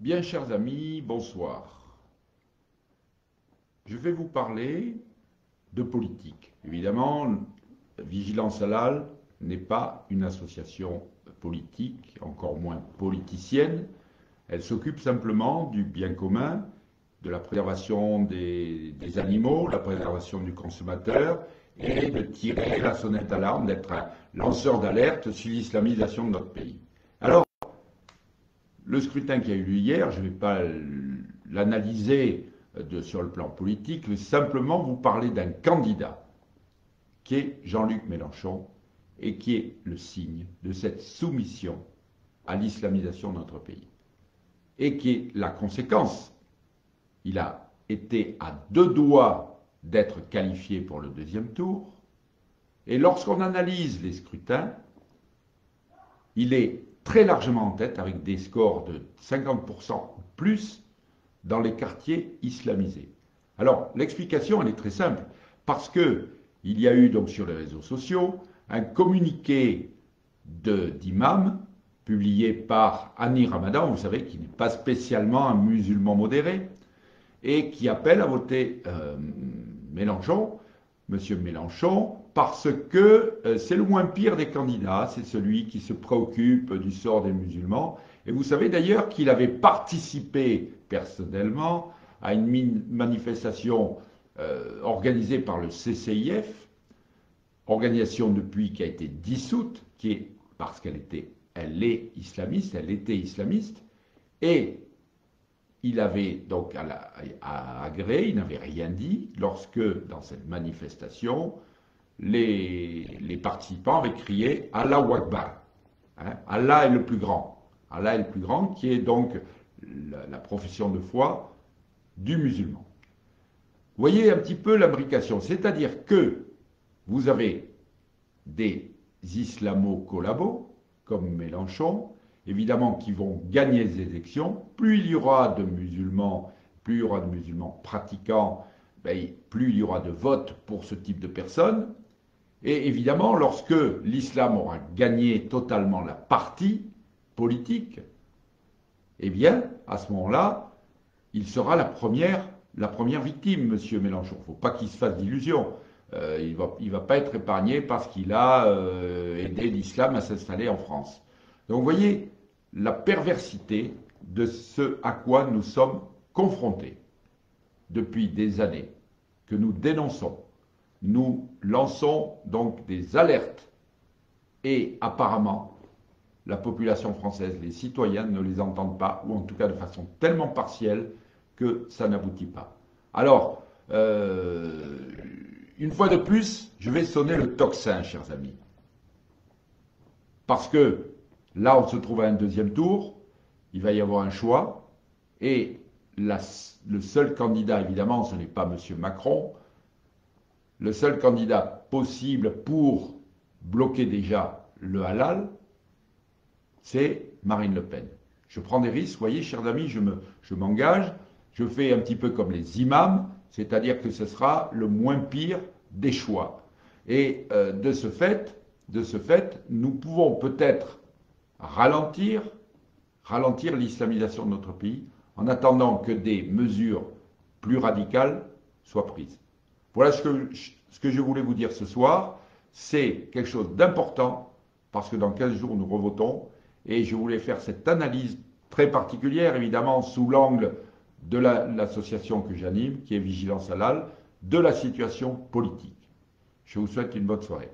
Bien, chers amis, bonsoir. Je vais vous parler de politique. Évidemment, Vigilance Halal n'est pas une association politique, encore moins politicienne. Elle s'occupe simplement du bien commun, de la préservation des animaux, la préservation du consommateur et de tirer la sonnette d'alarme, d'être un lanceur d'alerte sur l'islamisation de notre pays. Alors, le scrutin qui a eu lieu hier, je ne vais pas l'analyser sur le plan politique, je vais simplement vous parler d'un candidat qui est Jean-Luc Mélenchon et qui est le signe de cette soumission à l'islamisation de notre pays. Et qui est la conséquence. Il a été à 2 doigts d'être qualifié pour le 2e tour. Et lorsqu'on analyse les scrutins, il est très largement en tête avec des scores de 50% ou plus dans les quartiers islamisés. Alors, l'explication, elle est très simple. Parce qu'il y a eu donc sur les réseaux sociaux un communiqué d'imam publié par Annie Ramadan, vous savez, qui n'est pas spécialement un musulman modéré, et qui appelle à voter Mélenchon, Monsieur Mélenchon, parce que c'est le moins pire des candidats, c'est celui qui se préoccupe du sort des musulmans. Et vous savez d'ailleurs qu'il avait participé personnellement à une manifestation organisée par le CCIF, organisation depuis qui a été dissoute, qui est parce qu'elle était islamiste, et il avait donc agréé, il n'avait rien dit, lorsque dans cette manifestation, les participants avaient crié Allahu Akbar. Hein, Allah est le plus grand. Allah est le plus grand, qui est donc la profession de foi du musulman. Vous voyez un petit peu l'imbrication, c'est-à-dire que vous avez des islamo-collabos, comme Mélenchon, évidemment qui vont gagner les élections. Plus il y aura de musulmans, pratiquants, plus il y aura de votes pour ce type de personnes. Et évidemment, lorsque l'islam aura gagné totalement la partie politique, eh bien, à ce moment-là, il sera la première victime, M. Mélenchon. Il ne faut pas qu'il se fasse d'illusions. Il va pas être épargné parce qu'il a aidé l'islam à s'installer en France. Donc vous voyez la perversité de ce à quoi nous sommes confrontés depuis des années, que nous dénonçons. Nous lançons donc des alertes et apparemment la population française, les citoyens ne les entendent pas, ou en tout cas de façon tellement partielle que ça n'aboutit pas. Alors, une fois de plus, je vais sonner le tocsin, chers amis. Parce que là, on se trouve à un 2e tour, il va y avoir un choix, et le seul candidat, évidemment, ce n'est pas M. Macron, le seul candidat possible pour bloquer déjà le halal, c'est Marine Le Pen. Je prends des risques, vous voyez, chers amis, je m'engage, je fais un petit peu comme les imams, c'est-à-dire que ce sera le moins pire des choix. Et de ce fait, nous pouvons peut-être ralentir l'islamisation de notre pays en attendant que des mesures plus radicales soient prises. Voilà ce que je voulais vous dire ce soir. C'est quelque chose d'important parce que dans 15 jours, nous revotons et je voulais faire cette analyse très particulière, évidemment, sous l'angle de l'association que j'anime, qui est Vigilance Halal, de la situation politique. Je vous souhaite une bonne soirée.